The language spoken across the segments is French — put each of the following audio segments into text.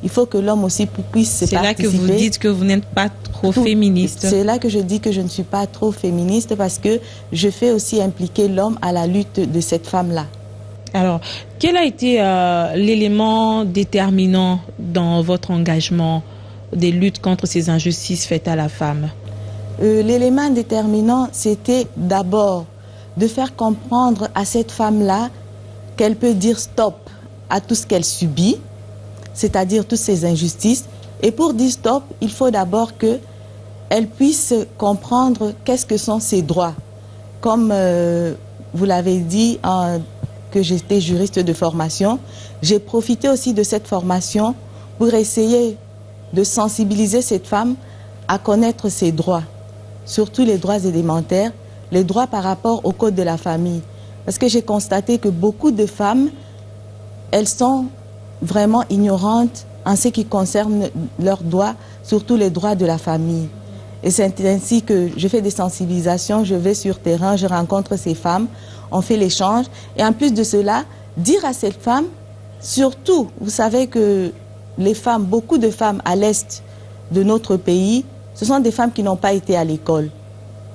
il faut que l'homme aussi puisse participer. C'est là que vous dites que vous n'êtes pas trop féministe. C'est là que je dis que je ne suis pas trop féministe parce que je fais aussi impliquer l'homme à la lutte de cette femme-là. Alors, quel a été l'élément déterminant dans votre engagement des luttes contre ces injustices faites à la femme? L'élément déterminant, c'était d'abord de faire comprendre à cette femme-là qu'elle peut dire stop à tout ce qu'elle subit, c'est-à-dire toutes ces injustices. Et pour dire stop, il faut d'abord qu'elle puisse comprendre qu'est-ce que sont ses droits. Comme vous l'avez dit, que j'étais juriste de formation, j'ai profité aussi de cette formation pour essayer de sensibiliser cette femme à connaître ses droits, surtout les droits élémentaires, les droits par rapport au code de la famille. Parce que j'ai constaté que beaucoup de femmes, elles sont vraiment ignorantes en ce qui concerne leurs droits, surtout les droits de la famille. Et c'est ainsi que je fais des sensibilisations, je vais sur terrain, je rencontre ces femmes, on fait l'échange. Et en plus de cela, dire à cette femme, surtout, vous savez que les femmes, beaucoup de femmes à l'est de notre pays, ce sont des femmes qui n'ont pas été à l'école.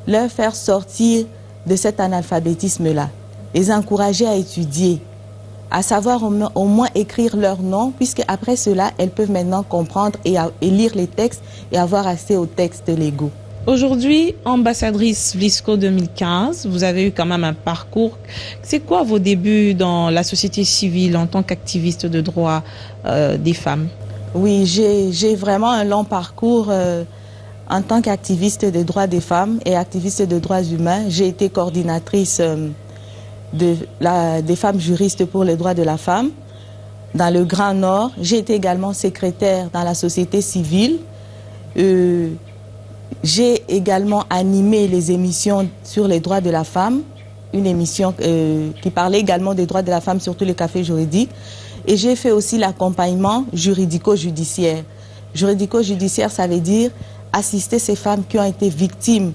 Leur faire sortir de cet analphabétisme-là, les encourager à étudier, à savoir au moins écrire leur nom, puisque après cela, elles peuvent maintenant comprendre et lire les textes et avoir accès aux textes légaux. Aujourd'hui, ambassadrice Vlisco 2015, vous avez eu quand même un parcours. C'est quoi vos débuts dans la société civile en tant qu'activiste de droits des femmes? Oui, j'ai vraiment un long parcours en tant qu'activiste des droits des femmes et activiste de droits humains. J'ai été coordinatrice des femmes juristes pour les droits de la femme dans le Grand Nord. J'ai été également secrétaire dans la société civile. J'ai également animé les émissions sur les droits de la femme, une émission qui parlait également des droits de la femme sur tous les cafés juridiques. Et j'ai fait aussi l'accompagnement juridico-judiciaire. Juridico-judiciaire, ça veut dire assister ces femmes qui ont été victimes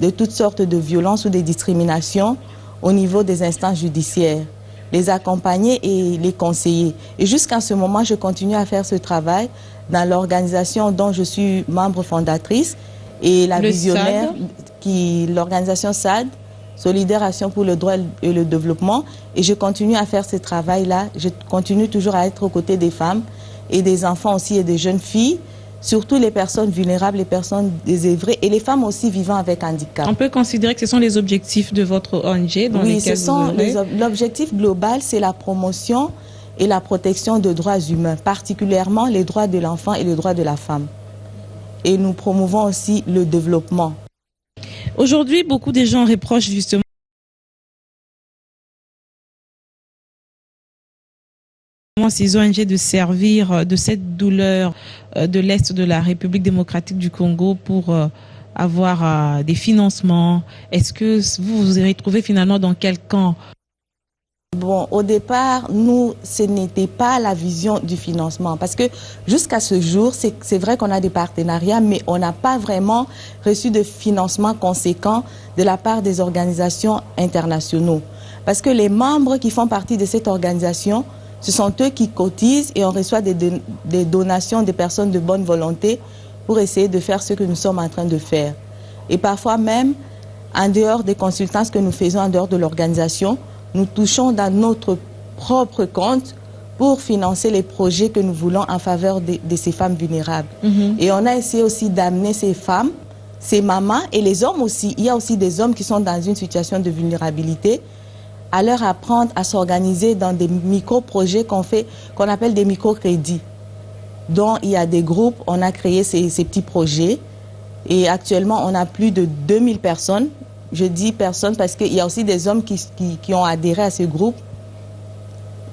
de toutes sortes de violences ou de discriminations au niveau des instances judiciaires, les accompagner et les conseiller. Et jusqu'à ce moment, je continue à faire ce travail dans l'organisation dont je suis membre fondatrice et la visionnaire, l'organisation SAD, Solidaire Action pour le droit et le développement. Et je continue à faire ce travail-là. Je continue toujours à être aux côtés des femmes et des enfants aussi et des jeunes filles, surtout les personnes vulnérables, les personnes désœuvrées et les femmes aussi vivant avec handicap. On peut considérer que ce sont les objectifs de votre ONG dans lesquels vous œuvrez? L'objectif global, c'est la promotion et la protection de droits humains, particulièrement les droits de l'enfant et les droits de la femme. Et nous promouvons aussi le développement. Aujourd'hui, beaucoup de gens reprochent justement ces ONG de servir de cette douleur de l'Est de la République démocratique du Congo pour avoir des financements. Est-ce que vous vous retrouvez finalement dans quel camp? Bon, au départ, nous, ce n'était pas la vision du financement. Parce que jusqu'à ce jour, c'est vrai qu'on a des partenariats, mais on n'a pas vraiment reçu de financement conséquent de la part des organisations internationaux. Parce que les membres qui font partie de cette organisation, ce sont eux qui cotisent et on reçoit des donations des personnes de bonne volonté pour essayer de faire ce que nous sommes en train de faire. Et parfois même, en dehors des consultances que nous faisons en dehors de l'organisation, nous touchons dans notre propre compte pour financer les projets que nous voulons en faveur de ces femmes vulnérables. Et on a essayé aussi d'amener ces femmes, ces mamans et les hommes aussi. Il y a aussi des hommes qui sont dans une situation de vulnérabilité, à leur apprendre à s'organiser dans des micro-projets qu'on appelle des micro-crédits. Donc il y a des groupes, on a créé ces petits projets et actuellement on a plus de 2000 personnes. Je dis personnes parce qu'il y a aussi des hommes qui ont adhéré à ce groupe.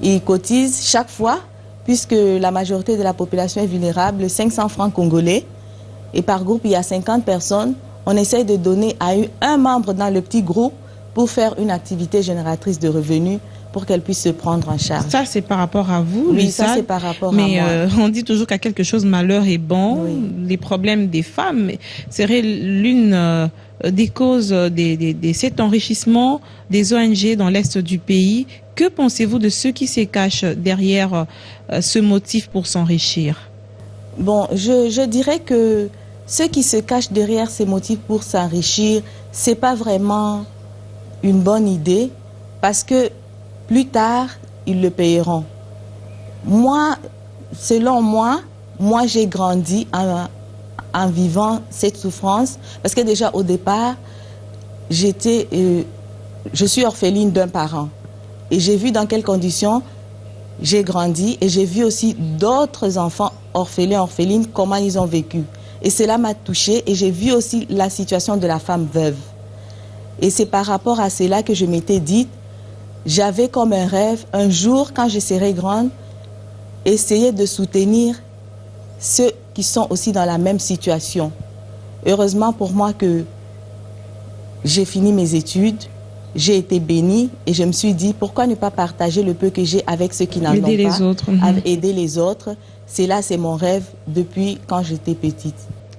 Ils cotisent chaque fois, puisque la majorité de la population est vulnérable, 500 francs congolais. Et par groupe, il y a 50 personnes. On essaye de donner à un membre dans le petit groupe pour faire une activité génératrice de revenus pour qu'elle puisse se prendre en charge. Ça, c'est par rapport à vous, oui, Lisa, ça, c'est par rapport à moi. Mais on dit toujours qu'à quelque chose, malheur est bon. Oui. Les problèmes des femmes seraient l'une des causes de cet enrichissement des ONG dans l'Est du pays. Que pensez-vous de ceux qui se cachent derrière ce motif pour s'enrichir? Bon, je dirais que ceux qui se cachent derrière ces motifs pour s'enrichir, c'est pas vraiment une bonne idée parce que plus tard, ils le payeront. Moi, selon moi, j'ai grandi en vivant cette souffrance parce que déjà au départ, je suis orpheline d'un parent et j'ai vu dans quelles conditions j'ai grandi et j'ai vu aussi d'autres enfants orphelins, orphelines, comment ils ont vécu. Et cela m'a touchée et j'ai vu aussi la situation de la femme veuve. Et c'est par rapport à cela que je m'étais dit, j'avais comme un rêve, un jour, quand je serai grande, essayer de soutenir ceux qui sont aussi dans la même situation. Heureusement pour moi que j'ai fini mes études, j'ai été bénie et je me suis dit, pourquoi ne pas partager le peu que j'ai avec ceux qui n'en ont pas. Aider les autres. Aider les autres. C'est mon rêve depuis quand j'étais petite.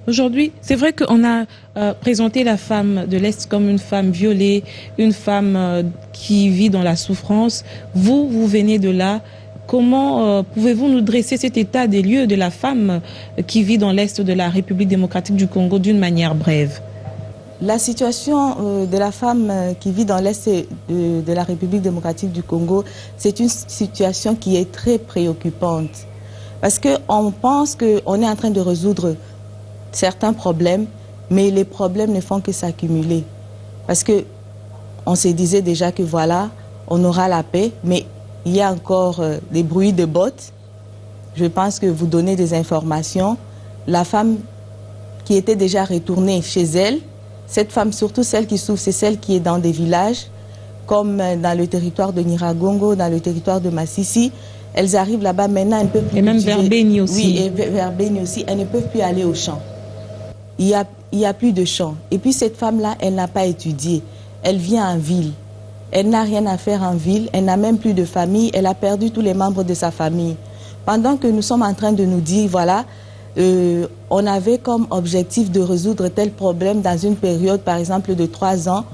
Aujourd'hui, c'est vrai qu'on a présenté la femme de l'Est comme une femme violée, une femme qui vit dans la souffrance. Vous venez de là. Comment pouvez-vous nous dresser cet état des lieux de la femme qui vit dans l'Est de la République démocratique du Congo d'une manière brève? La situation de la femme qui vit dans l'Est de la République démocratique du Congo, c'est une situation qui est très préoccupante. Parce qu'on pense qu'on est en train de résoudre certains problèmes, mais les problèmes ne font que s'accumuler. Parce qu'on se disait déjà que voilà, on aura la paix, mais il y a encore des bruits de bottes. Je pense que vous donnez des informations. La femme qui était déjà retournée chez elle, cette femme, surtout celle qui souffre, c'est celle qui est dans des villages, comme dans le territoire de Nyiragongo, dans le territoire de Massissi. Elles arrivent là-bas maintenant, elles ne peuvent plus... Et même vers Béni aussi. Oui, et vers Béni aussi, elles ne peuvent plus aller au champ. Il y a plus de champ. Et puis cette femme-là, elle n'a pas étudié. Elle vient en ville. Elle n'a rien à faire en ville. Elle n'a même plus de famille. Elle a perdu tous les membres de sa famille. Pendant que nous sommes en train de nous dire, voilà, on avait comme objectif de résoudre tel problème dans une période, par exemple, de 3 ans.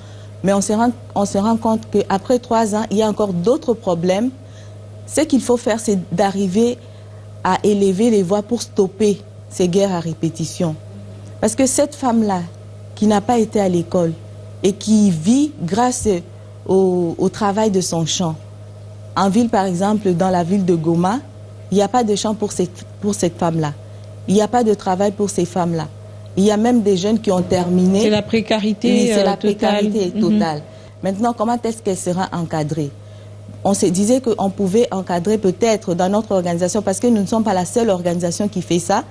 Mais on se rend compte qu'après 3 ans, il y a encore d'autres problèmes. Ce qu'il faut faire, c'est d'arriver à élever les voix pour stopper ces guerres à répétition. Parce que cette femme-là, qui n'a pas été à l'école et qui vit grâce au travail de son champ, en ville, par exemple, dans la ville de Goma, il n'y a pas de champ pour cette femme-là. Il n'y a pas de travail pour ces femmes-là. Il y a même des jeunes qui ont terminé. C'est la précarité oui, c'est la totale. Précarité totale. Maintenant, comment est-ce qu'elle sera encadrée? On se disait qu'on pouvait encadrer peut-être dans notre organisation, parce que nous ne sommes pas la seule organisation qui fait ça,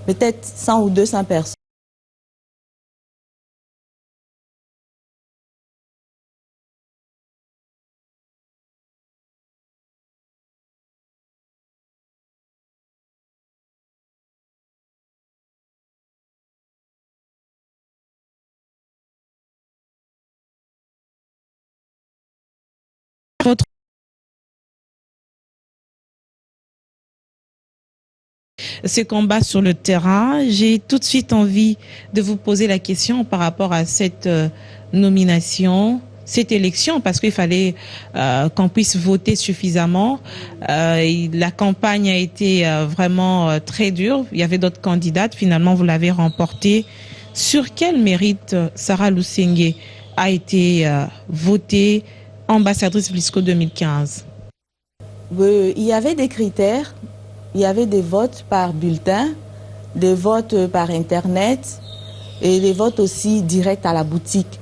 peut-être 100 ou 200 personnes. Ces combats sur le terrain, j'ai tout de suite envie de vous poser la question par rapport à cette nomination, cette élection, parce qu'il fallait qu'on puisse voter suffisamment. La campagne a été vraiment très dure. Il y avait d'autres candidates. Finalement, vous l'avez remportée. Sur quel mérite Sarah Lusenge a été votée ambassadrice Vlisco 2015? Il y avait des critères. Il y avait des votes par bulletin, des votes par Internet et des votes aussi directs à la boutique.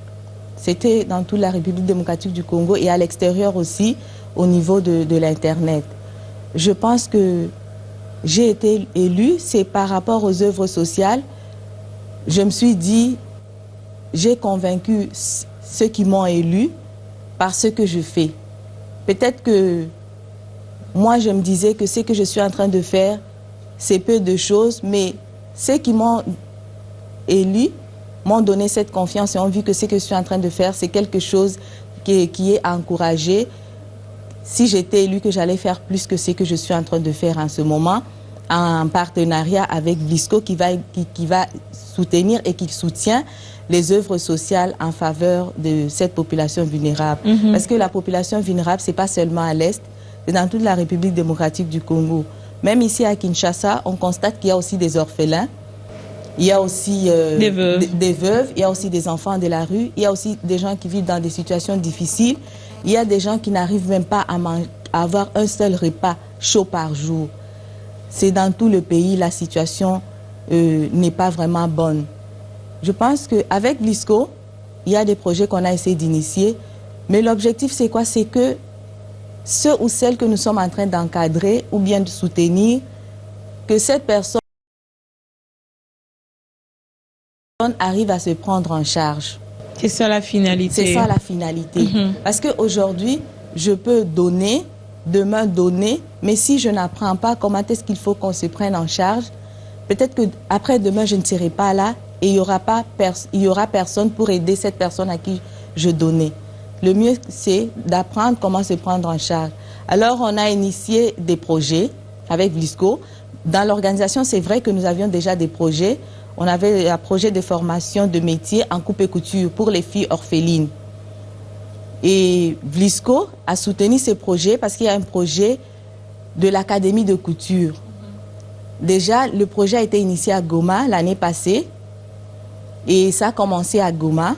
C'était dans toute la République démocratique du Congo et à l'extérieur aussi, au niveau de l'Internet. Je pense que j'ai été élue, c'est par rapport aux œuvres sociales. Je me suis dit, j'ai convaincu ceux qui m'ont élue par ce que je fais. Peut-être que moi, je me disais que ce que je suis en train de faire, c'est peu de choses, mais ceux qui m'ont élu m'ont donné cette confiance et ont vu que ce que je suis en train de faire, c'est quelque chose qui est encouragé. Si j'étais élu, que j'allais faire plus que ce que je suis en train de faire en ce moment, en partenariat avec Vlisco qui va soutenir et qui soutient les œuvres sociales en faveur de cette population vulnérable. Parce que la population vulnérable, ce n'est pas seulement à l'Est, c'est dans toute la République démocratique du Congo. Même ici à Kinshasa, on constate qu'il y a aussi des orphelins, il y a aussi des veuves, il y a aussi des enfants de la rue, il y a aussi des gens qui vivent dans des situations difficiles, il y a des gens qui n'arrivent même pas à avoir un seul repas chaud par jour. C'est dans tout le pays, la situation n'est pas vraiment bonne. Je pense qu'avec Vlisco, il y a des projets qu'on a essayé d'initier, mais l'objectif c'est quoi? C'est que ceux ou celles que nous sommes en train d'encadrer ou bien de soutenir, que cette personne arrive à se prendre en charge. C'est ça la finalité. C'est ça la finalité. Parce qu'aujourd'hui, je peux donner, demain donner, mais si je n'apprends pas comment est-ce qu'il faut qu'on se prenne en charge, peut-être qu'après demain, je ne serai pas là et il y aura personne pour aider cette personne à qui je donnais. Le mieux, c'est d'apprendre comment se prendre en charge. Alors, on a initié des projets avec Vlisco. Dans l'organisation, c'est vrai que nous avions déjà des projets. On avait un projet de formation de métier en coupe et couture pour les filles orphelines. Et Vlisco a soutenu ce projet parce qu'il y a un projet de l'académie de couture. Déjà, le projet a été initié à Goma l'année passée. Et ça a commencé à Goma.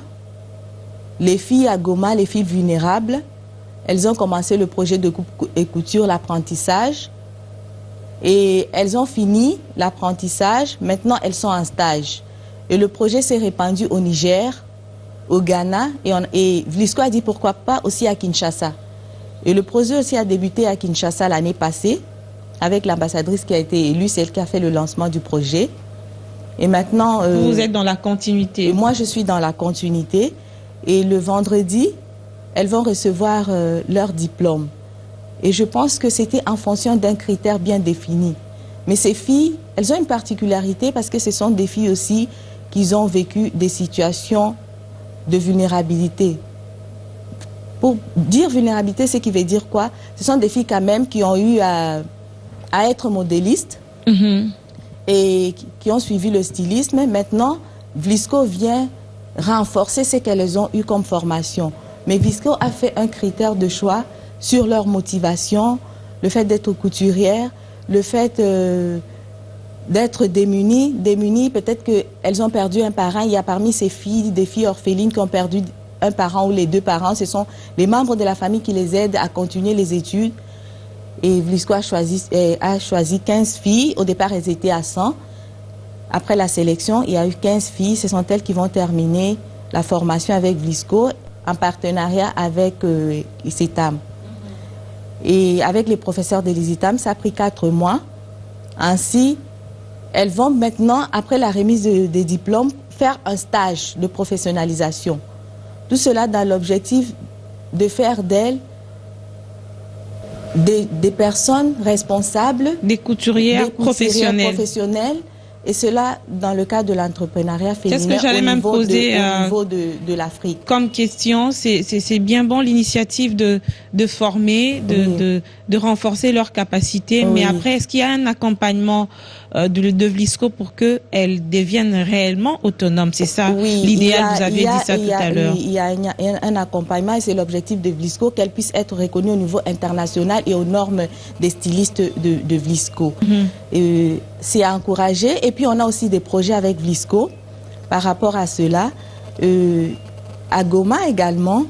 Les filles à Goma, les filles vulnérables, elles ont commencé le projet de coupe et couture, l'apprentissage. Et elles ont fini l'apprentissage. Maintenant, elles sont en stage. Et le projet s'est répandu au Niger, au Ghana. Et Vlisco a dit pourquoi pas aussi à Kinshasa. Et le projet aussi a débuté à Kinshasa l'année passée, avec l'ambassadrice qui a été élue, celle qui a fait le lancement du projet. Et maintenant... vous êtes dans la continuité. Moi, je suis dans la continuité. Et le vendredi, elles vont recevoir leur diplôme. Et je pense que c'était en fonction d'un critère bien défini. Mais ces filles, elles ont une particularité parce que ce sont des filles aussi qui ont vécu des situations de vulnérabilité. Pour dire vulnérabilité, c'est qui veut dire quoi? Ce sont des filles quand même qui ont eu à être modélistes et qui ont suivi le stylisme. Maintenant, Vlisco vient renforcer ce qu'elles ont eu comme formation. Mais Vlisco a fait un critère de choix sur leur motivation, le fait d'être couturière, le fait d'être démunies. Peut-être qu'elles ont perdu un parent. Il y a parmi ces filles, des filles orphelines qui ont perdu un parent ou les deux parents. Ce sont les membres de la famille qui les aident à continuer les études. Et Vlisco a choisi 15 filles. Au départ, elles étaient à 100. Après la sélection, il y a eu 15 filles. Ce sont elles qui vont terminer la formation avec Vlisco en partenariat avec l'ICETAM. Et avec les professeurs de l'ICETAM, ça a pris 4 mois. Ainsi, elles vont maintenant, après la remise des diplômes, faire un stage de professionnalisation. Tout cela dans l'objectif de faire d'elles des personnes responsables, des couturières professionnelles, et cela dans le cadre de l'entrepreneuriat féminin. Qu'est-ce que j'allais même poser au niveau de l'Afrique. Comme question, c'est bien bon l'initiative de former, de renforcer leurs capacités, mais après, est-ce qu'il y a un accompagnement de Vlisco pour qu'elles deviennent réellement autonomes? C'est ça l'idéal, vous aviez dit ça tout à l'heure. Il y a un accompagnement et c'est l'objectif de Vlisco, qu'elles puissent être reconnues au niveau international et aux normes des stylistes de Vlisco. C'est à encourager. Et puis on a aussi des projets avec Vlisco par rapport à cela. À Goma également,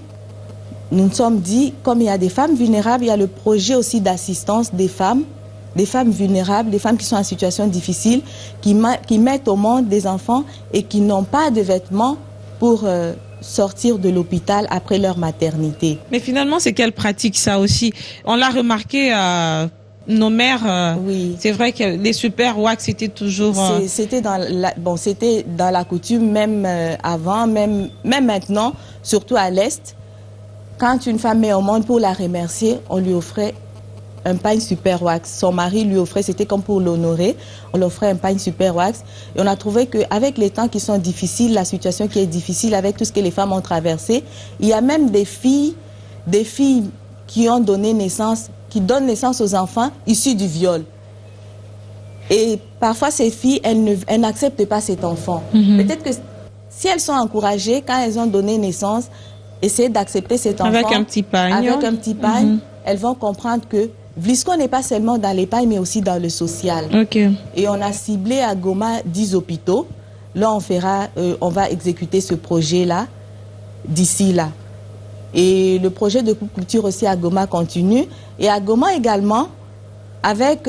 nous nous sommes dit, comme il y a des femmes vulnérables, il y a le projet aussi d'assistance des femmes vulnérables, des femmes qui sont en situation difficile, qui mettent au monde des enfants et qui n'ont pas de vêtements pour sortir de l'hôpital après leur maternité. Mais finalement, c'est qu'elles pratiquent ça aussi. On l'a remarqué nos mères, c'est vrai que les super wax, c'était toujours... C'était dans la coutume, même avant, même maintenant, surtout à l'Est. Quand une femme met au monde, pour la remercier, on lui offrait un pagne super wax. Son mari lui offrait, c'était comme pour l'honorer, on lui offrait un pagne super wax. Et on a trouvé qu'avec les temps qui sont difficiles, la situation qui est difficile, avec tout ce que les femmes ont traversé, il y a même des filles qui ont donné naissance, qui donnent naissance aux enfants issus du viol. Et parfois, ces filles, elles n'acceptent pas cet enfant. Peut-être que si elles sont encouragées, quand elles ont donné naissance, essayer d'accepter cet enfant avec un petit pagne, elles vont comprendre que Vlisco n'est pas seulement dans l'épargne, mais aussi dans le social. Okay. Et on a ciblé à Goma 10 hôpitaux. Là, on va exécuter ce projet-là d'ici là. Et le projet de couture aussi à Goma continue. Et à Goma également, avec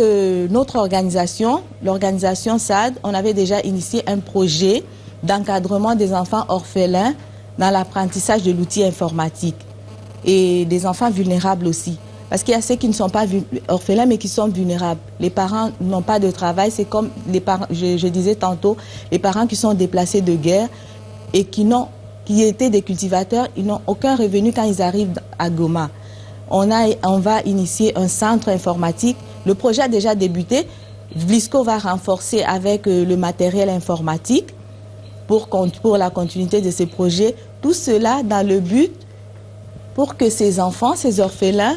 notre organisation, l'organisation SAD, on avait déjà initié un projet d'encadrement des enfants orphelins dans l'apprentissage de l'outil informatique et des enfants vulnérables aussi. Parce qu'il y a ceux qui ne sont pas orphelins, mais qui sont vulnérables. Les parents n'ont pas de travail. C'est comme les parents, je disais tantôt, les parents qui sont déplacés de guerre et qui étaient des cultivateurs, ils n'ont aucun revenu quand ils arrivent à Goma. On va initier un centre informatique. Le projet a déjà débuté. Vlisco va renforcer avec le matériel informatique pour la continuité de ces projets. Tout cela dans le but pour que ces enfants, ces orphelins,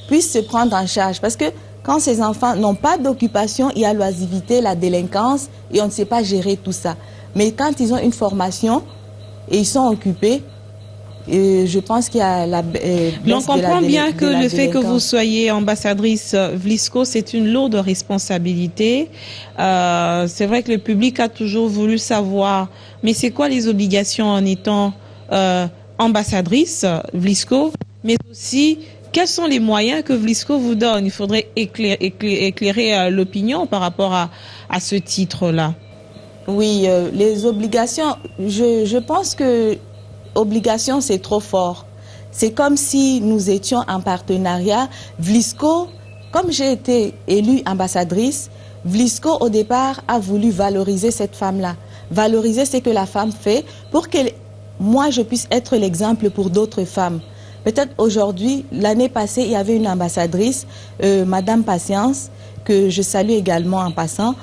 puissent se prendre en charge. Parce que quand ces enfants n'ont pas d'occupation, il y a l'oisivité, la délinquance, et on ne sait pas gérer tout ça. Mais quand ils ont une formation et ils sont occupés, je pense qu'il y a la on comprend bien que le fait que vous soyez ambassadrice Vlisco, c'est une lourde responsabilité. C'est vrai que le public a toujours voulu savoir, mais c'est quoi les obligations en étant ambassadrice Vlisco, mais aussi quels sont les moyens que Vlisco vous donne? Il faudrait éclairer l'opinion par rapport à ce titre-là. Oui, les obligations, je pense que obligation, c'est trop fort. C'est comme si nous étions en partenariat. Vlisco, comme j'ai été élue ambassadrice, Vlisco, au départ, a voulu valoriser cette femme-là. Valoriser ce que la femme fait pour que moi, je puisse être l'exemple pour d'autres femmes. Peut-être aujourd'hui, l'année passée, il y avait une ambassadrice, Madame Patience, que je salue également en passant.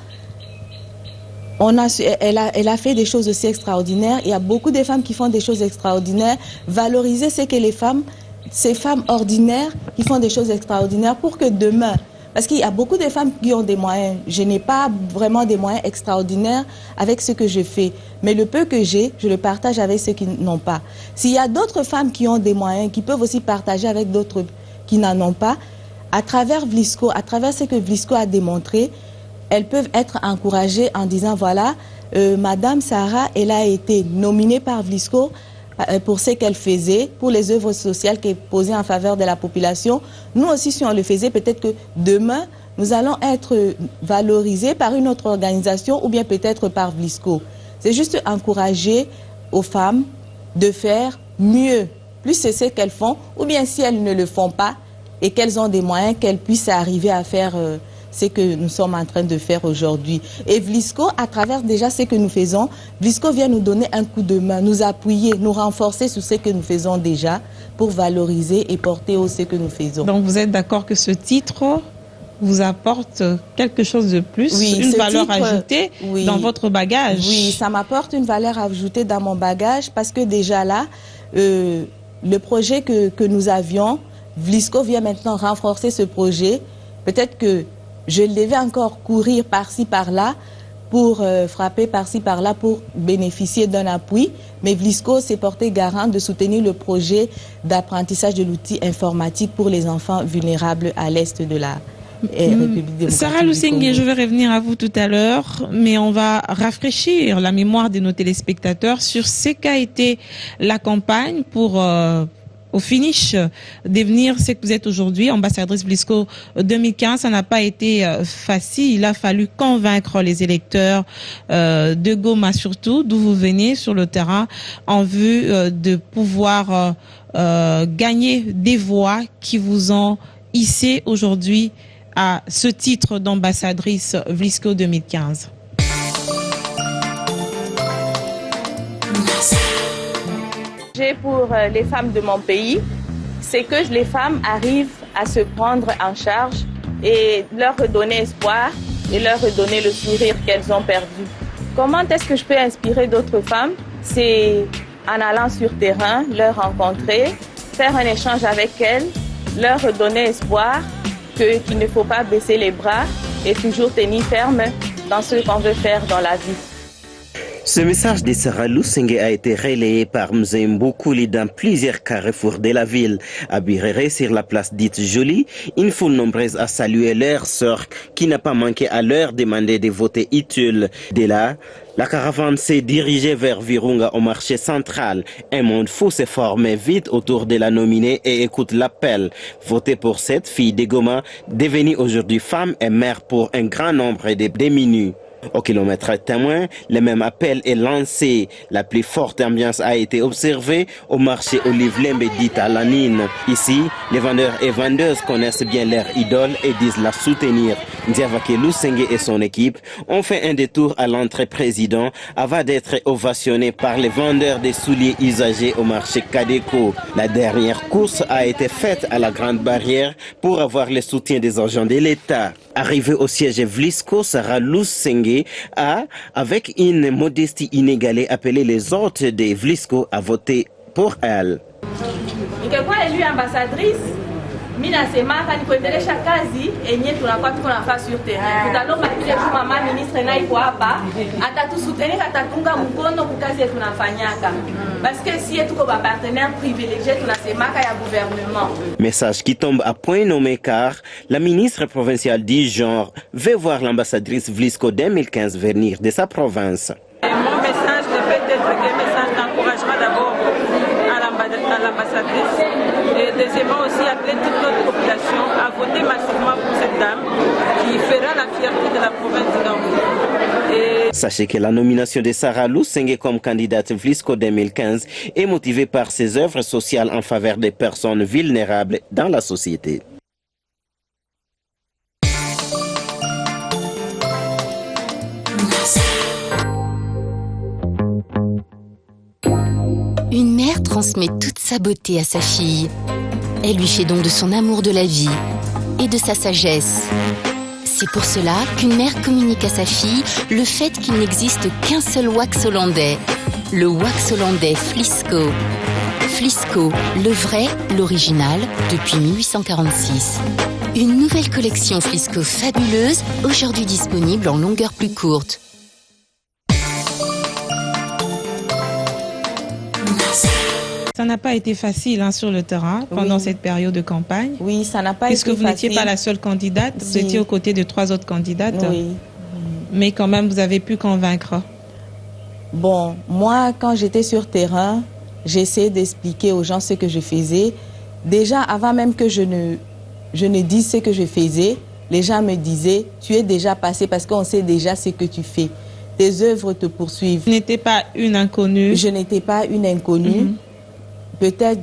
Elle a fait des choses aussi extraordinaires. Il y a beaucoup de femmes qui font des choses extraordinaires. Valoriser ce que les femmes, ces femmes ordinaires qui font des choses extraordinaires pour que demain, parce qu'il y a beaucoup de femmes qui ont des moyens. Je n'ai pas vraiment des moyens extraordinaires avec ce que je fais. Mais le peu que j'ai, je le partage avec ceux qui n'ont pas. S'il y a d'autres femmes qui ont des moyens, qui peuvent aussi partager avec d'autres qui n'en ont pas, à travers Vlisco, à travers ce que Vlisco a démontré, elles peuvent être encouragées en disant, voilà, Madame Sarah, elle a été nominée par Vlisco pour ce qu'elle faisait, pour les œuvres sociales qu'elle posait en faveur de la population. Nous aussi, si on le faisait, peut-être que demain, nous allons être valorisés par une autre organisation ou bien peut-être par Vlisco. C'est juste encourager aux femmes de faire mieux. Plus c'est ce qu'elles font, ou bien si elles ne le font pas et qu'elles ont des moyens, qu'elles puissent arriver à faire ce que nous sommes en train de faire aujourd'hui. Et Vlisco, à travers déjà ce que nous faisons, Vlisco vient nous donner un coup de main, nous appuyer, nous renforcer sur ce que nous faisons déjà pour valoriser et porter haut ce que nous faisons. Donc vous êtes d'accord que ce titre vous apporte quelque chose de plus, oui, une valeur ajoutée oui, dans votre bagage? Oui, ça m'apporte une valeur ajoutée dans mon bagage parce que déjà là, le projet que nous avions, Vlisco vient maintenant renforcer ce projet. Peut-être que je devais encore courir par-ci, par-là, pour frapper par-ci, par-là, pour bénéficier d'un appui. Mais Vlisco s'est porté garant de soutenir le projet d'apprentissage de l'outil informatique pour les enfants vulnérables à l'est de la République démocratique Sarah Lusenge, je vais revenir à vous tout à l'heure, mais on va rafraîchir la mémoire de nos téléspectateurs sur ce qu'a été la campagne pour... au finish, devenir ce que vous êtes aujourd'hui, ambassadrice Vlisco 2015, ça n'a pas été facile. Il a fallu convaincre les électeurs de Goma surtout, d'où vous venez sur le terrain, en vue de pouvoir gagner des voix qui vous ont hissé aujourd'hui à ce titre d'ambassadrice Vlisco 2015. Pour les femmes de mon pays, c'est que les femmes arrivent à se prendre en charge et leur redonner espoir et leur redonner le sourire qu'elles ont perdu. Comment est-ce que je peux inspirer d'autres femmes? C'est en allant sur terrain, leur rencontrer, faire un échange avec elles, leur redonner espoir qu'il ne faut pas baisser les bras et toujours tenir ferme dans ce qu'on veut faire dans la vie. Ce message de Sarah Lusenge a été relayé par Mzembo Kouli dans plusieurs carrefours de la ville. À Birere, sur la place dite Jolie, une foule nombreuse a salué leur sœur qui n'a pas manqué à leur demander de voter utile. Dès là, la caravane s'est dirigée vers Virunga au marché central. Un monde fou s'est formé vite autour de la nominée et écoute l'appel. Votez pour cette fille de Goma, devenue aujourd'hui femme et mère pour un grand nombre de démunis. Au kilomètre témoin, le même appel est lancé. La plus forte ambiance a été observée au marché Olive Lembe dit à Lanine. Ici, les vendeurs et vendeuses connaissent bien leur idole et disent la soutenir. Ndiavake Lusenge et son équipe ont fait un détour à l'entrée président avant d'être ovationnés par les vendeurs des souliers usagés au marché Kadeko. La dernière course a été faite à la Grande Barrière pour avoir le soutien des agents de l'État. Arrivé au siège Vlisco, Sarah Lusenge a, avec une modestie inégalée, appelé les hôtes de Vlisco à voter pour elle. Ningekuwa élue ambassadrice, mimi nasema kani kuendelesha kazi yenyewe tunakuwa tuko nafasi sur terrain. Tutalomba kile mama ministre na iko hapa atatusutenir, atatunga mkono kwa kazi yetu tunafanyaka. Parce que si tuko ba partenaire privilégié tunasemaka ya gouvernement. Message qui tombe à point nommé car la ministre provinciale du genre veut voir l'ambassadrice Vlisco 2015 venir de sa province. Mon message ne peut être qu'un message d'encouragement d'abord à l'ambassadrice et deuxièmement aussi appeler toute notre population à voter massivement pour cette dame qui fera la fierté de la province du Nord. Sachez que la nomination de Sarah Lusenge comme candidate Vlisco 2015 est motivée par ses œuvres sociales en faveur des personnes vulnérables dans la société. Une mère transmet toute sa beauté à sa fille. Elle lui fait don de son amour de la vie et de sa sagesse. C'est pour cela qu'une mère communique à sa fille le fait qu'il n'existe qu'un seul wax hollandais, le wax hollandais Vlisco. Vlisco, le vrai, l'original, depuis 1846. Une nouvelle collection Vlisco fabuleuse, aujourd'hui disponible en longueur plus courte. Ça n'a pas été facile sur le terrain pendant cette période de campagne. Oui, ça n'a pas été facile. Puisque vous n'étiez pas la seule candidate, vous étiez aux côtés de 3 autres candidates. Oui. Mais quand même, vous avez pu convaincre. Bon, moi, quand j'étais sur terrain, j'essayais d'expliquer aux gens ce que je faisais. Déjà, avant même que je ne dise ce que je faisais, les gens me disaient, tu es déjà passé parce qu'on sait déjà ce que tu fais. Tes œuvres te poursuivent. Vous n'étiez pas une inconnue. Je n'étais pas une inconnue. Peut-être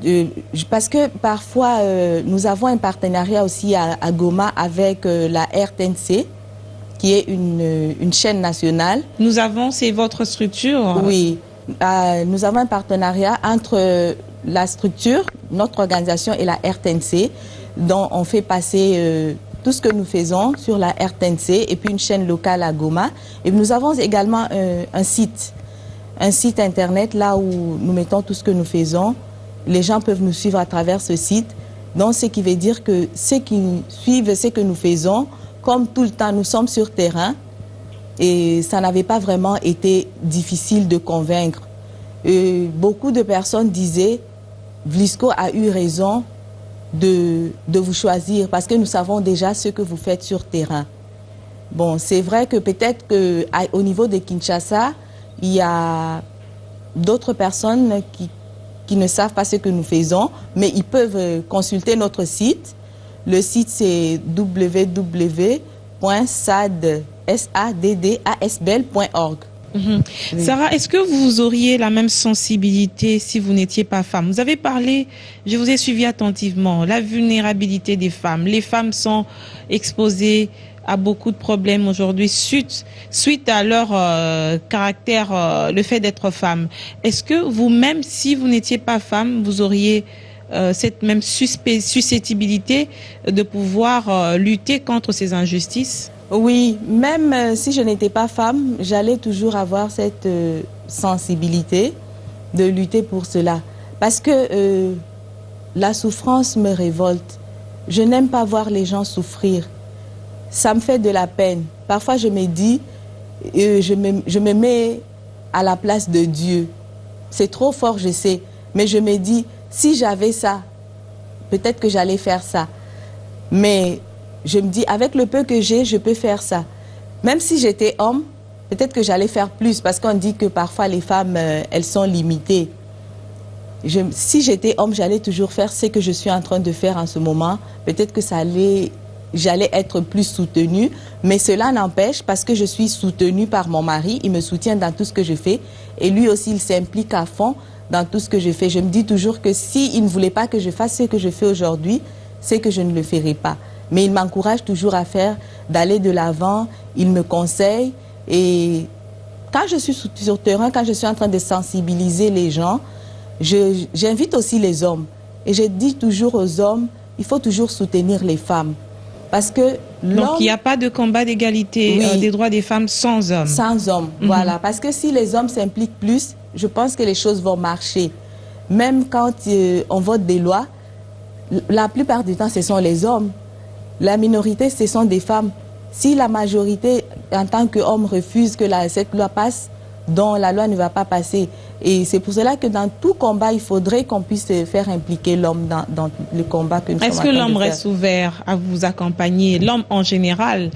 parce que parfois nous avons un partenariat aussi à Goma avec la RTNC, qui est une chaîne nationale. Nous avons, c'est votre structure? Oui, nous avons un partenariat entre la structure, notre organisation et la RTNC, dont on fait passer tout ce que nous faisons sur la RTNC et puis une chaîne locale à Goma. Et nous avons également un site internet là où nous mettons tout ce que nous faisons. Les gens peuvent nous suivre à travers ce site. Donc, ce qui veut dire que ceux qui suivent ce que nous faisons, comme tout le temps, nous sommes sur terrain et ça n'avait pas vraiment été difficile de convaincre. Beaucoup de personnes disaient Vlisco a eu raison de vous choisir parce que nous savons déjà ce que vous faites sur terrain. Bon, c'est vrai que peut-être qu'au niveau de Kinshasa, il y a d'autres personnes qui ne savent pas ce que nous faisons, mais ils peuvent consulter notre site. Le site, c'est www.saddasbel.org. Oui. Sarah, est-ce que vous auriez la même sensibilité si vous n'étiez pas femme? Vous avez parlé, je vous ai suivi attentivement, la vulnérabilité des femmes. Les femmes sont exposées à beaucoup de problèmes aujourd'hui suite à leur caractère, le fait d'être femme. Est-ce que vous-même, si vous n'étiez pas femme, vous auriez cette même susceptibilité de pouvoir lutter contre ces injustices? Oui, même si je n'étais pas femme, j'allais toujours avoir cette sensibilité de lutter pour cela. Parce que la souffrance me révolte. Je n'aime pas voir les gens souffrir. Ça me fait de la peine. Parfois, je me dis, je me mets à la place de Dieu. C'est trop fort, je sais. Mais je me dis, si j'avais ça, peut-être que j'allais faire ça. Mais je me dis, avec le peu que j'ai, je peux faire ça. Même si j'étais homme, peut-être que j'allais faire plus, parce qu'on dit que parfois les femmes, elles sont limitées. Si j'étais homme, j'allais toujours faire ce que je suis en train de faire en ce moment. Peut-être que j'allais être plus soutenue, mais cela n'empêche, parce que je suis soutenue par mon mari, il me soutient dans tout ce que je fais, et lui aussi, il s'implique à fond dans tout ce que je fais. Je me dis toujours que s'il ne voulait pas que je fasse ce que je fais aujourd'hui, c'est que je ne le ferai pas. Mais il m'encourage toujours à faire, d'aller de l'avant, il me conseille. Et quand je suis sur terrain, quand je suis en train de sensibiliser les gens, j'invite aussi les hommes. Et je dis toujours aux hommes, il faut toujours soutenir les femmes. Parce que donc il n'y a pas de combat d'égalité des droits des femmes sans hommes. Sans hommes, voilà. Parce que si les hommes s'impliquent plus, je pense que les choses vont marcher. Même quand on vote des lois, la plupart du temps, ce sont les hommes. La minorité, ce sont des femmes. Si la majorité, en tant qu'homme, refuse que cette loi passe, dont la loi ne va pas passer. Et c'est pour cela que dans tout combat, il faudrait qu'on puisse faire impliquer l'homme dans le combat que nous sommes en train de faire. Est-ce que l'homme reste ouvert à vous accompagner? L'homme en général,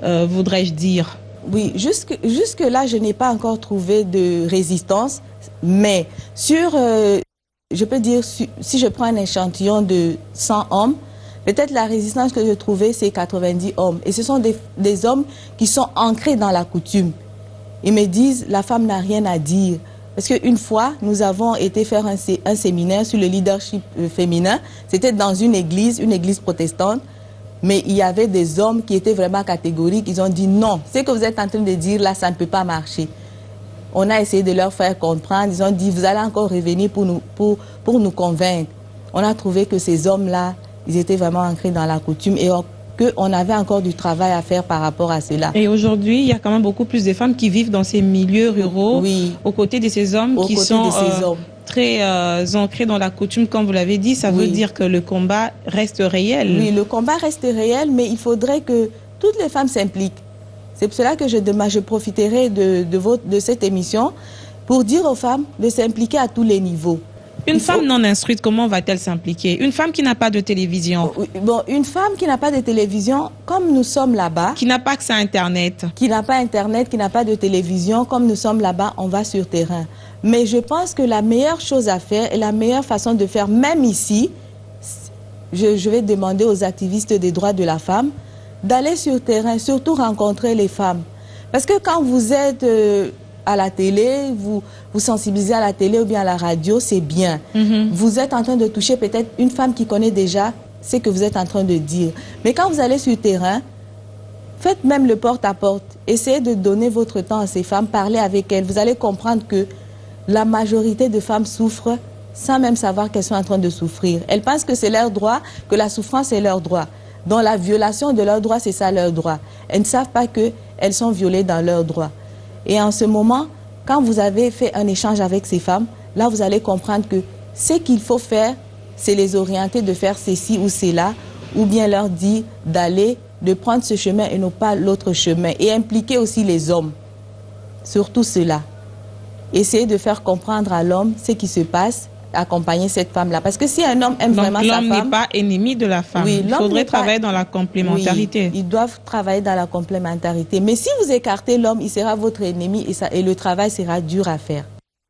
voudrais-je dire? Oui, jusque-là, je n'ai pas encore trouvé de résistance, mais je peux dire, si je prends un échantillon de 100 hommes, peut-être la résistance que j'ai trouvée, c'est 90 hommes. Et ce sont des hommes qui sont ancrés dans la coutume. Ils me disent, la femme n'a rien à dire. Parce qu'une fois, nous avons été faire un séminaire sur le leadership féminin. C'était dans une église protestante. Mais il y avait des hommes qui étaient vraiment catégoriques. Ils ont dit non, ce que vous êtes en train de dire là, ça ne peut pas marcher. On a essayé de leur faire comprendre. Ils ont dit, vous allez encore revenir pour nous convaincre. On a trouvé que ces hommes-là, ils étaient vraiment ancrés dans la coutume et qu'on avait encore du travail à faire par rapport à cela. Et aujourd'hui, il y a quand même beaucoup plus de femmes qui vivent dans ces milieux ruraux, aux côtés de ces hommes qui sont très ancrés dans la coutume, comme vous l'avez dit. Ça veut dire que le combat reste réel. Oui, le combat reste réel, mais il faudrait que toutes les femmes s'impliquent. C'est pour cela que je profiterai de cette émission pour dire aux femmes de s'impliquer à tous les niveaux. Une femme non instruite, comment va-t-elle s'impliquer? Une femme qui n'a pas de télévision. Bon, une femme qui n'a pas de télévision, comme nous sommes là-bas. Qui n'a pas accès à Internet. Qui n'a pas Internet, qui n'a pas de télévision, comme nous sommes là-bas, on va sur terrain. Mais je pense que la meilleure chose à faire et la meilleure façon de faire, même ici, je vais demander aux activistes des droits de la femme d'aller sur terrain, surtout rencontrer les femmes. Parce que quand vous êtes à la télé, vous sensibilisez à la télé ou bien à la radio, c'est bien. Vous êtes en train de toucher peut-être une femme qui connaît déjà ce que vous êtes en train de dire. Mais quand vous allez sur le terrain, faites même le porte-à-porte. Essayez de donner votre temps à ces femmes, parlez avec elles. Vous allez comprendre que la majorité de femmes souffrent sans même savoir qu'elles sont en train de souffrir. Elles pensent que c'est leur droit, que la souffrance est leur droit. Donc la violation de leurs droits, c'est ça leur droit. Elles ne savent pas qu'elles sont violées dans leurs droits. Et en ce moment, quand vous avez fait un échange avec ces femmes, là, vous allez comprendre que ce qu'il faut faire, c'est les orienter de faire ceci ou cela, ou bien leur dire de prendre ce chemin et non pas l'autre chemin. Et impliquer aussi les hommes, surtout cela. Essayer de faire comprendre à l'homme ce qui se passe, accompagner cette femme-là. Parce que si un homme aime vraiment sa femme... l'homme n'est pas ennemi de la femme. Oui, il faudrait travailler dans la complémentarité. Oui, ils doivent travailler dans la complémentarité. Mais si vous écartez l'homme, il sera votre ennemi et le travail sera dur à faire.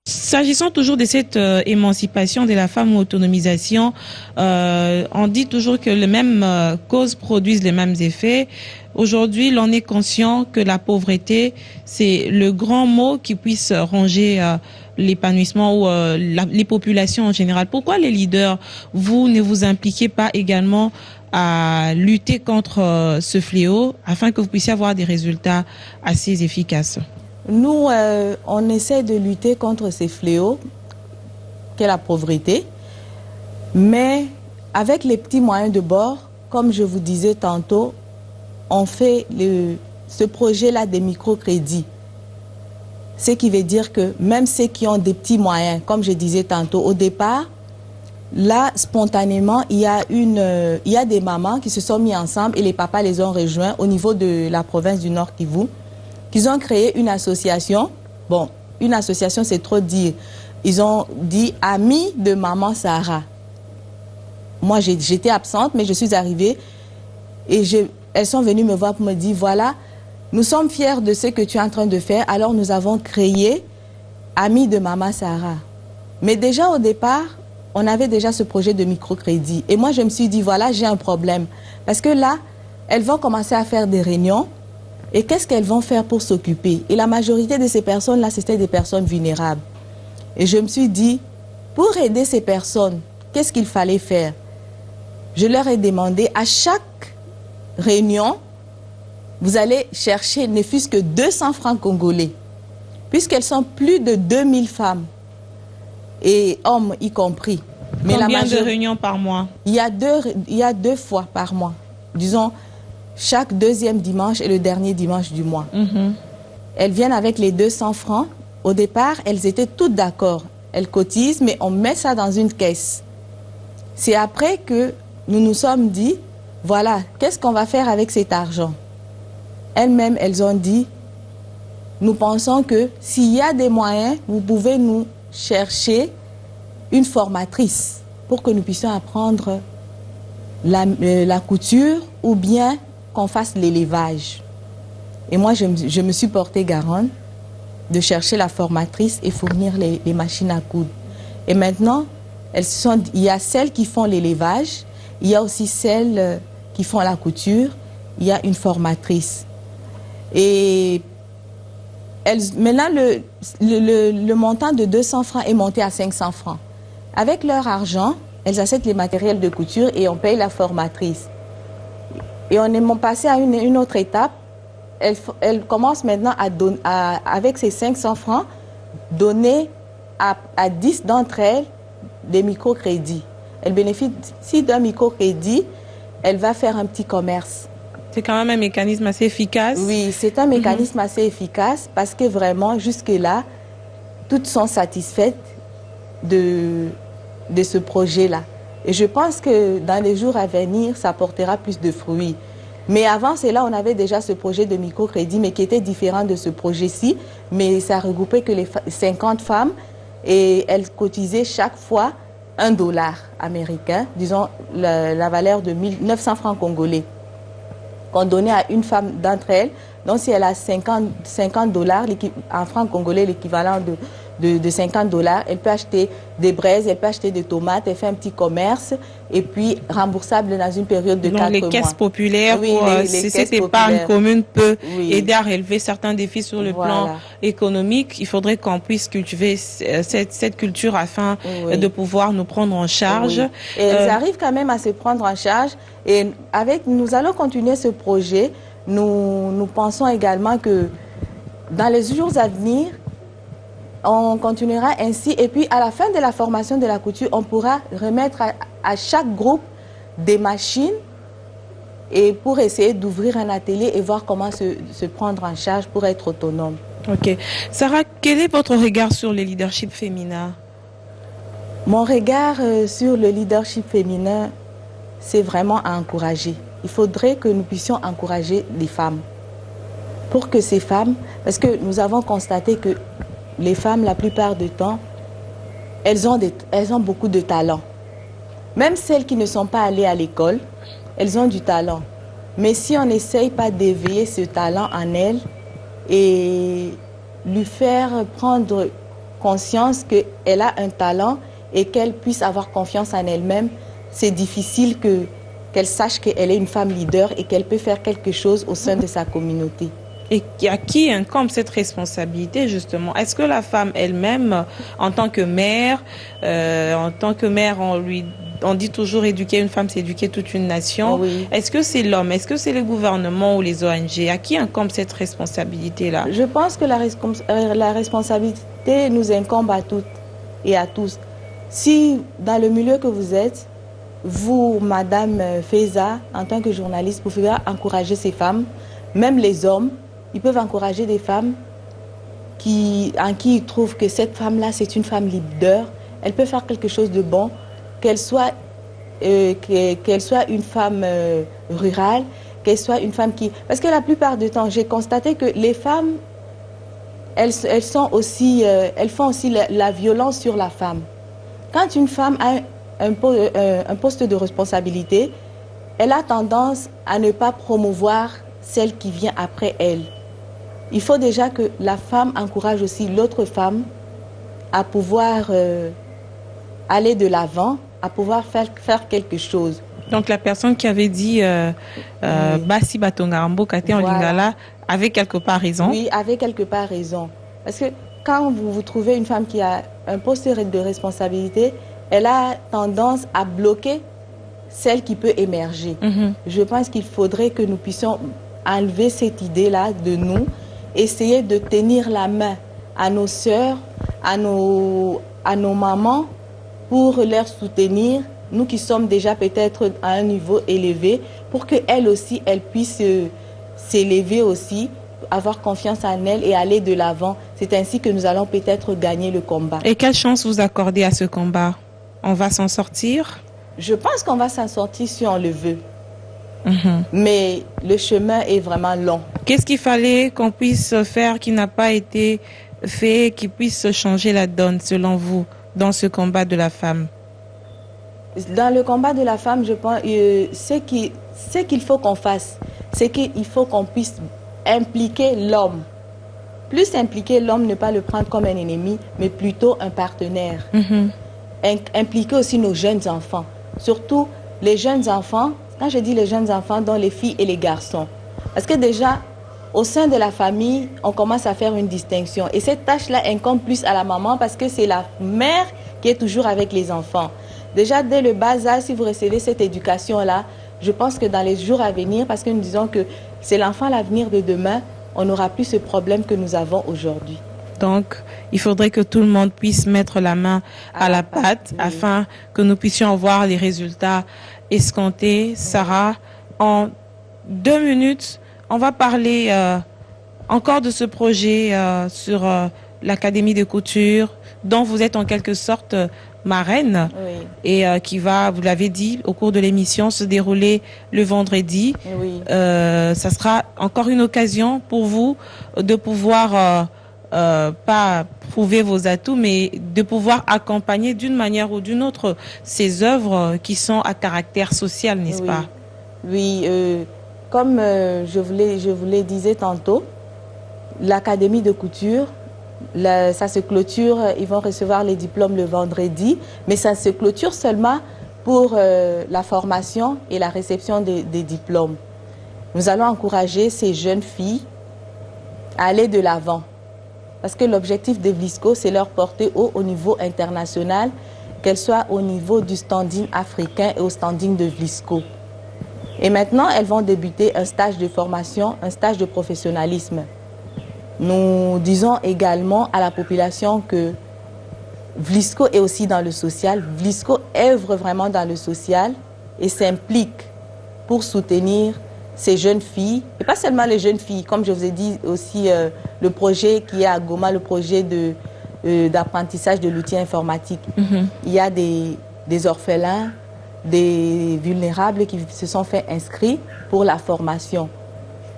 S'agissant toujours de cette émancipation de la femme ou autonomisation, on dit toujours que les mêmes causes produisent les mêmes effets. Aujourd'hui, l'on est conscient que la pauvreté, c'est le grand mot qui puisse ronger l'épanouissement ou les populations en général. Pourquoi les leaders, vous ne vous impliquez pas également à lutter contre ce fléau afin que vous puissiez avoir des résultats assez efficaces? Nous, on essaie de lutter contre ces fléaux qu'est la pauvreté, mais avec les petits moyens de bord, comme je vous disais tantôt, on fait ce projet-là des microcrédits. Ce qui veut dire que même ceux qui ont des petits moyens, comme je disais tantôt, au départ, là, spontanément, il y a des mamans qui se sont mis ensemble et les papas les ont rejoints au niveau de la province du Nord Kivu, qu'ils ont créé une association. Bon, une association, c'est trop dire. Ils ont dit « Amis de maman Sarah ». Moi, j'étais absente, mais je suis arrivée et elles sont venues me voir pour me dire « Voilà, nous sommes fiers de ce que tu es en train de faire, alors nous avons créé Amis de maman Sarah ». Mais déjà au départ, on avait déjà ce projet de microcrédit. Et moi, je me suis dit « Voilà, j'ai un problème ». Parce que là, elles vont commencer à faire des réunions. Et qu'est-ce qu'elles vont faire pour s'occuper? Et la majorité de ces personnes-là, c'était des personnes vulnérables. Et je me suis dit, pour aider ces personnes, qu'est-ce qu'il fallait faire? Je leur ai demandé, à chaque réunion, vous allez chercher ne fût-ce que 200 francs congolais, puisqu'elles sont plus de 2000 femmes, et hommes y compris. Mais combien de réunions par mois? Il y a deux fois par mois. Disons, chaque deuxième dimanche et le dernier dimanche du mois. Elles viennent avec les 200 francs. Au départ, elles étaient toutes d'accord. Elles cotisent, mais on met ça dans une caisse. C'est après que nous nous sommes dit, voilà, qu'est-ce qu'on va faire avec cet argent? Elles-mêmes, elles ont dit, nous pensons que s'il y a des moyens, vous pouvez nous chercher une formatrice pour que nous puissions apprendre la couture ou bien qu'on fasse l'élevage. Et moi, je me suis portée garante de chercher la formatrice et fournir les machines à coudre. Et maintenant, il y a celles qui font l'élevage, il y a aussi celles qui font la couture, il y a une formatrice. Et maintenant, le montant de 200 francs est monté à 500 francs. Avec leur argent, elles achètent les matériels de couture et on paye la formatrice. Et on est passé à une autre étape. Elle commence maintenant avec ces 500 francs, donner à 10 d'entre elles des microcrédits. Elle bénéficie d'un microcrédit, elle va faire un petit commerce. C'est quand même un mécanisme assez efficace. Oui, c'est un mécanisme assez efficace parce que vraiment, jusque-là, toutes sont satisfaites de ce projet-là. Et je pense que dans les jours à venir, ça portera plus de fruits. Mais avant cela, on avait déjà ce projet de microcrédit, mais qui était différent de ce projet-ci. Mais ça regroupait que les 50 femmes et elles cotisaient chaque fois $1 américain, disons la valeur de 900 francs congolais, qu'on donnait à une femme d'entre elles. Donc si elle a 50 $, en francs congolais, l'équivalent de 50 $, elle peut acheter des braises, elle peut acheter des tomates, elle fait un petit commerce et puis remboursable dans une période de 4 mois. Les caisses populaires, oui, cette épargne commune peut aider à relever certains défis sur le plan économique. Il faudrait qu'on puisse cultiver cette culture afin de pouvoir nous prendre en charge. Et elles arrivent quand même à se prendre en charge. Et nous allons continuer ce projet. Nous pensons également que dans les jours à venir, on continuera ainsi. Et puis, à la fin de la formation de la couture, on pourra remettre à chaque groupe des machines et pour essayer d'ouvrir un atelier et voir comment se prendre en charge pour être autonome. Ok. Sarah, quel est votre regard sur le leadership féminin? Mon regard sur le leadership féminin, c'est vraiment à encourager. Il faudrait que nous puissions encourager les femmes. Pour que ces femmes, parce que nous avons constaté que les femmes, la plupart du temps, elles ont beaucoup de talent. Même celles qui ne sont pas allées à l'école, elles ont du talent. Mais si on n'essaye pas d'éveiller ce talent en elles et lui faire prendre conscience qu'elle a un talent et qu'elle puisse avoir confiance en elle-même, c'est difficile qu'elle sache qu'elle est une femme leader et qu'elle peut faire quelque chose au sein de sa communauté. Et à qui incombe cette responsabilité, justement? Est-ce que la femme elle-même, en tant que mère, on dit toujours éduquer une femme, c'est éduquer toute une nation. Oui. Est-ce que c'est l'homme? Est-ce que c'est le gouvernement ou les ONG? À qui incombe cette responsabilité-là? Je pense que la responsabilité nous incombe à toutes et à tous. Si dans le milieu que vous êtes, vous, Madame Feza, en tant que journaliste, vous pouvez encourager ces femmes, même les hommes, ils peuvent encourager des femmes en qui ils trouvent que cette femme-là, c'est une femme leader. Elle peut faire quelque chose de bon, qu'elle soit une femme rurale, qu'elle soit une femme qui... Parce que la plupart du temps, j'ai constaté que les femmes elles font aussi la violence sur la femme. Quand une femme a un poste de responsabilité, elle a tendance à ne pas promouvoir celle qui vient après elle. Il faut déjà que la femme encourage aussi l'autre femme à pouvoir aller de l'avant, à pouvoir faire quelque chose. Donc la personne qui avait dit Basi Batongarambo Kate en Lingala avait quelque part raison. Oui, avait quelque part raison. Parce que quand vous trouvez une femme qui a un poste de responsabilité, elle a tendance à bloquer celle qui peut émerger. Je pense qu'il faudrait que nous puissions enlever cette idée-là de nous, essayer de tenir la main à nos sœurs, à nos mamans, pour leur soutenir, nous qui sommes déjà peut-être à un niveau élevé, pour qu'elles aussi, elles puissent s'élever aussi, avoir confiance en elles et aller de l'avant. C'est ainsi que nous allons peut-être gagner le combat. Et quelle chance vous accordez à ce combat? On va s'en sortir? Je pense qu'on va s'en sortir si on le veut. Mais le chemin est vraiment long. Qu'est-ce qu'il fallait qu'on puisse faire qui n'a pas été fait, qui puisse changer la donne selon vous dans ce combat de la femme? Dans le combat de la femme, je pense ce qu'il faut qu'on fasse, c'est qu'il faut qu'on puisse impliquer l'homme. Plus impliquer l'homme, ne pas le prendre comme un ennemi, mais plutôt un partenaire. Impliquer aussi nos jeunes enfants. Surtout les jeunes enfants, quand je dis les jeunes enfants, dont les filles et les garçons. Parce que déjà, au sein de la famille, on commence à faire une distinction. Et cette tâche-là incombe plus à la maman parce que c'est la mère qui est toujours avec les enfants. Déjà, dès le bas âge, si vous recevez cette éducation-là, je pense que dans les jours à venir, parce que nous disons que c'est l'enfant l'avenir de demain, on n'aura plus ce problème que nous avons aujourd'hui. Donc, il faudrait que tout le monde puisse mettre la main à la pâte afin que nous puissions avoir les résultats escomptés. Sarah, en 2 minutes, on va parler encore de ce projet sur l'Académie de couture, dont vous êtes en quelque sorte marraine et qui va, vous l'avez dit, au cours de l'émission, se dérouler le vendredi. Ça sera encore une occasion pour vous de pouvoir pas prouver vos atouts, mais de pouvoir accompagner d'une manière ou d'une autre ces œuvres qui sont à caractère social, n'est-ce pas? Oui, comme je vous le disais tantôt, l'Académie de couture, ça se clôture, ils vont recevoir les diplômes le vendredi, mais ça se clôture seulement pour la formation et la réception des diplômes. Nous allons encourager ces jeunes filles à aller de l'avant. Parce que l'objectif de Vlisco, c'est leur porter haut au niveau international, qu'elles soient au niveau du standing africain et au standing de Vlisco. Et maintenant, elles vont débuter un stage de formation, un stage de professionnalisme. Nous disons également à la population que Vlisco est aussi dans le social. Vlisco œuvre vraiment dans le social et s'implique pour soutenir ces jeunes filles, et pas seulement les jeunes filles, comme je vous ai dit aussi le projet qui est à Goma, le projet d'apprentissage de l'outil informatique. Il y a des orphelins, des vulnérables qui se sont fait inscrits pour la formation.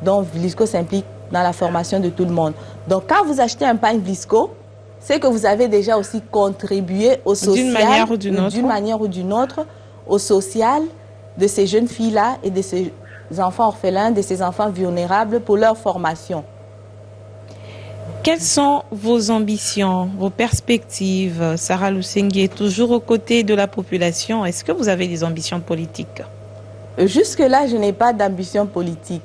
Donc Vlisco s'implique dans la formation de tout le monde. Donc quand vous achetez un pain Vlisco, c'est que vous avez déjà aussi contribué au social, d'une manière ou d'une autre, au social de ces jeunes filles-là et de ces enfants orphelins, de ces enfants vulnérables pour leur formation. Quelles sont vos ambitions, vos perspectives, Sarah Lusenge, toujours aux côtés de la population? Est-ce que vous avez des ambitions politiques? Jusque-là, je n'ai pas d'ambition politique.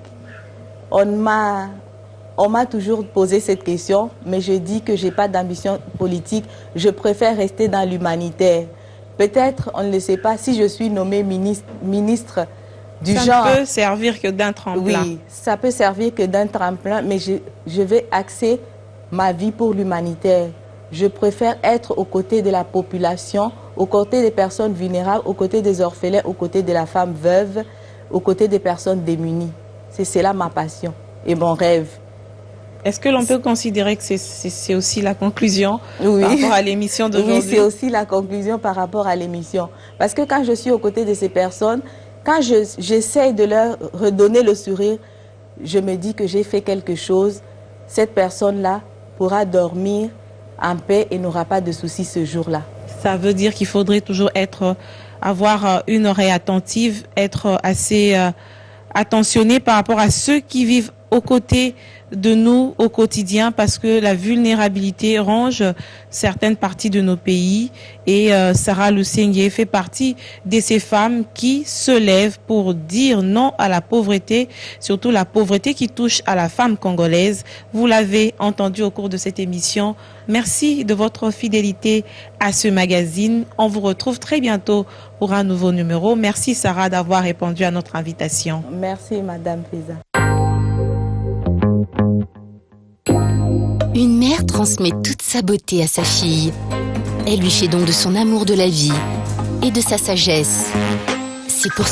On m'a toujours posé cette question, mais je dis que je n'ai pas d'ambition politique. Je préfère rester dans l'humanitaire. Peut-être, on ne le sait pas, si je suis nommée ministre du genre... Ça ne peut servir que d'un tremplin. Oui, ça peut servir que d'un tremplin, mais je vais axer ma vie pour l'humanitaire. Je préfère être aux côtés de la population, aux côtés des personnes vulnérables, aux côtés des orphelins, aux côtés de la femme veuve, aux côtés des personnes démunies. C'est là ma passion et mon rêve. Est-ce que l'on peut considérer que c'est aussi la conclusion par rapport à l'émission d'aujourd'hui? Oui, c'est aussi la conclusion par rapport à l'émission. Parce que quand je suis aux côtés de ces personnes, quand j'essaie de leur redonner le sourire, je me dis que j'ai fait quelque chose. Cette personne-là pourra dormir en paix et n'aura pas de soucis ce jour-là. Ça veut dire qu'il faudrait toujours avoir une oreille attentive, être assez attentionné par rapport à ceux qui vivent aux côtés de nous au quotidien, parce que la vulnérabilité ronge certaines parties de nos pays et Sarah Lusenge fait partie de ces femmes qui se lèvent pour dire non à la pauvreté, surtout la pauvreté qui touche à la femme congolaise. Vous l'avez entendu au cours de cette émission. Merci de votre fidélité à ce magazine. On vous retrouve très bientôt pour un nouveau numéro. Merci Sarah d'avoir répondu à notre invitation. Merci Madame Pisa. Une mère transmet toute sa beauté à sa fille. Elle lui fait don de son amour de la vie et de sa sagesse. C'est pour cela